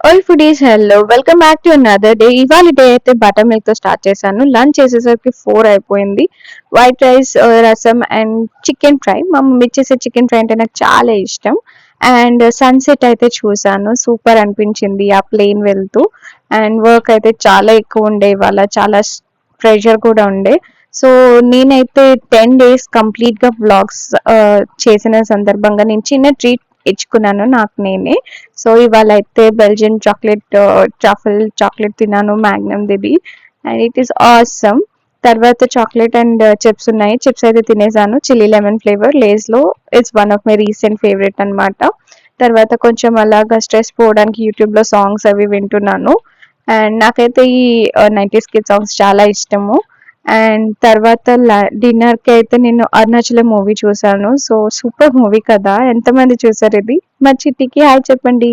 All foodies hello welcome back to another day. ఇవాళ day అయితే butter milk తో start చేశాను. లంచ్ చేసేసరికి 4 అయిపోయింది. వైట్ రైస్, రసం అండ్ చికెన్ ఫ్రై. మా మమ్మీ చేసే చికెన్ ఫ్రై అంటే నాకు చాలా ఇష్టం. అండ్ సన్సెట్ అయితే చూసాను, సూపర్ అనిపించింది ఆ ప్లేన్ వెళ్తూ. అండ్ వర్క్ అయితే చాలా ఎక్కువ ఉండే ఇవాళ, చాలా ప్రెషర్ కూడా ఉండే. సో నేనైతే 10 days కంప్లీట్ గా వ్లాగ్స్ చేసిన సందర్భంగా నేను చిన్న ట్రీట్ ఇచ్చుకున్నాను నాకు నేనే. సో ఇవాళ అయితే బెల్జియన్ చాక్లెట్, ట్రఫల్ చాక్లెట్ తిన్నాను, మ్యాగ్నమ్ దిది. And it is awesome. తర్వాత చాక్లెట్ అండ్ చిప్స్ ఉన్నాయి, చిప్స్ అయితే తినేసాను, చిల్లీ లెమన్ ఫ్లేవర్ లేస్ లో. It's one of my recent favourite అన్నమాట. తర్వాత కొంచెం అలాగా స్ట్రెస్ పోవడానికి యూట్యూబ్ లో సాంగ్స్ అవి వింటున్నాను. అండ్ నాకైతే ఈ 90s కిడ్ సాంగ్స్ చాలా ఇష్టము. అండ్ తర్వాత డిన్నర్ కి అయితే నేను అరుణాచలం మూవీ చూసాను. సో సూపర్ మూవీ కదా, ఎంతమంది చూసారు ఇది? మా చిట్టికి హాయ్ చెప్పండి.